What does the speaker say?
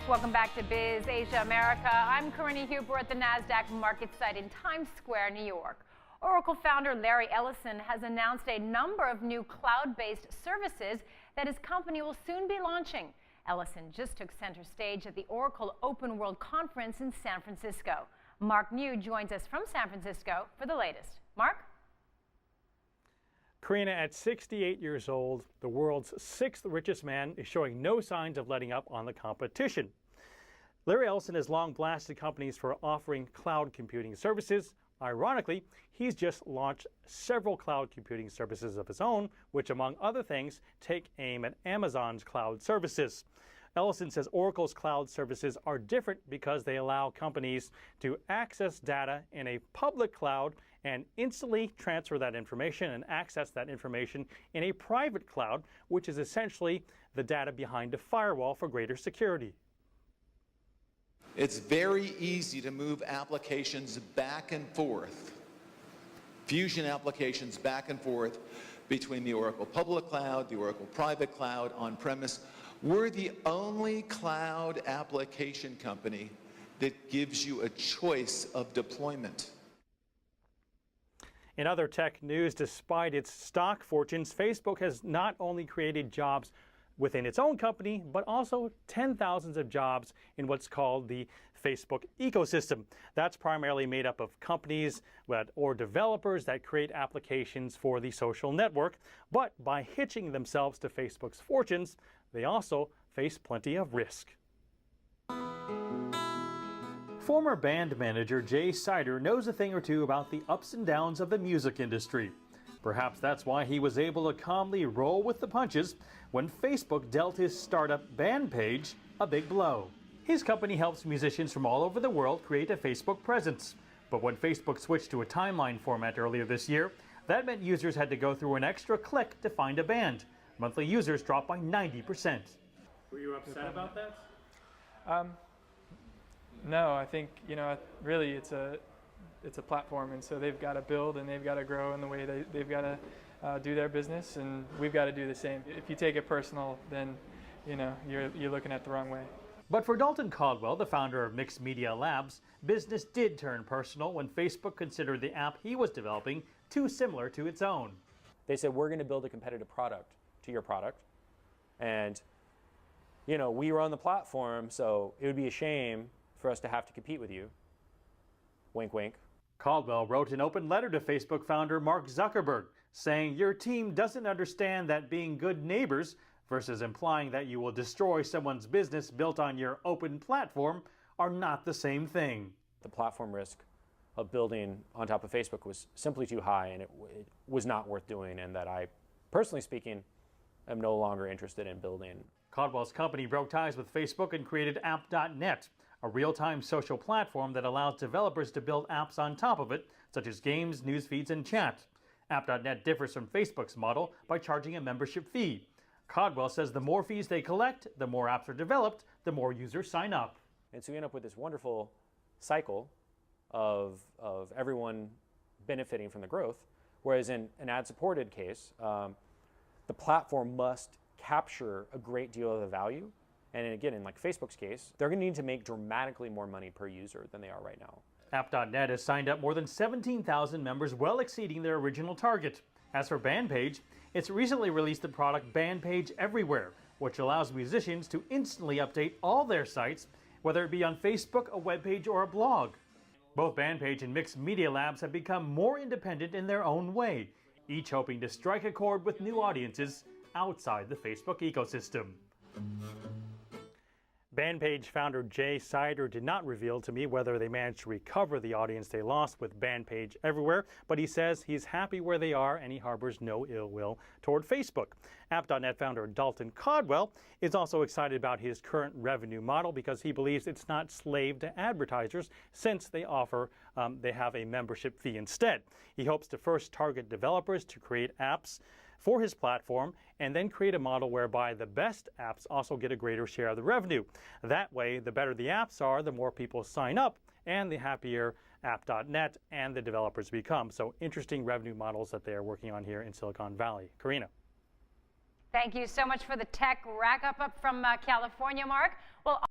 Welcome back to Biz Asia America. I'm Karina Huber at the NASDAQ market site in Times Square, New York. Oracle founder Larry Ellison has announced a number of new cloud-based services that his company will soon be launching. Ellison just took center stage at the Oracle Open World Conference in San Francisco. Mark New joins us from San Francisco for the latest. Mark? Karina, at 68 years old, the world's sixth richest man is showing no signs of letting up on the competition. Larry Ellison has long blasted companies for offering cloud computing services. Ironically, he's just launched several cloud computing services of his own, which, among other things, take aim at Amazon's cloud services. Ellison says Oracle's cloud services are different because they allow companies to access data in a public cloud and instantly transfer that information and access that information in a private cloud, which is essentially the data behind a firewall for greater security. It's very easy to move applications back and forth, Fusion applications back and forth between the Oracle Public Cloud, the Oracle Private Cloud, on-premise. We're the only cloud application company that gives you a choice of deployment. In other tech news, despite its stock fortunes, Facebook has not only created jobs within its own company, but also 10,000s of jobs in what's called the Facebook ecosystem. That's primarily made up of companies or developers that create applications for the social network. But by hitching themselves to Facebook's fortunes, they also face plenty of risk. Former band manager Jay Sider knows a thing or two about the ups and downs of the music industry. Perhaps that's why he was able to calmly roll with the punches when Facebook dealt his startup BandPage a big blow. His company helps musicians from all over the world create a Facebook presence. But when Facebook switched to a timeline format earlier this year, that meant users had to go through an extra click to find a band. Monthly users dropped by 90%. Were you upset about that? No, I think, really it's a platform, and so they've got to build and they've got to grow in the way they've got to do their business, and we've got to do the same. If you take it personal, then you're looking at the wrong way. But for Dalton Caldwell, the founder of Mixed Media Labs, business did turn personal when Facebook considered the app he was developing too similar to its own. They said, we're going to build a competitive product to your product, and we run the platform, so it would be a shame for us to have to compete with you. Wink, wink. Caldwell wrote an open letter to Facebook founder Mark Zuckerberg, saying your team doesn't understand that being good neighbors versus implying that you will destroy someone's business built on your open platform are not the same thing. The platform risk of building on top of Facebook was simply too high, and it was not worth doing, and that I, personally speaking, am no longer interested in building. Caldwell's company broke ties with Facebook and created App.net, a real-time social platform that allows developers to build apps on top of it, such as games, news feeds, and chat. App.net differs from Facebook's model by charging a membership fee. Caldwell says the more fees they collect, the more apps are developed, the more users sign up. And so we end up with this wonderful cycle of everyone benefiting from the growth, whereas in an ad-supported case, the platform must capture a great deal of the value. And again, in like Facebook's case, they're going to need to make dramatically more money per user than they are right now. App.net has signed up more than 17,000 members, well exceeding their original target. As for BandPage, it's recently released the product BandPage Everywhere, which allows musicians to instantly update all their sites, whether it be on Facebook, a webpage, or a blog. Both BandPage and Mixed Media Labs have become more independent in their own way, each hoping to strike a chord with new audiences outside the Facebook ecosystem. BandPage founder Jay Sider did not reveal to me whether they managed to recover the audience they lost with BandPage Everywhere, but he says he's happy where they are and he harbors no ill will toward Facebook. App.net founder Dalton Caldwell is also excited about his current revenue model because he believes it's not slave to advertisers since they have a membership fee instead. He hopes to first target developers to create apps for his platform and then create a model whereby the best apps also get a greater share of the revenue. That way, the better the apps are, the more people sign up and the happier App.net and the developers become. So interesting revenue models that they are working on here in Silicon Valley. Karina. Thank you so much for the tech rack up from California, Mark. Well,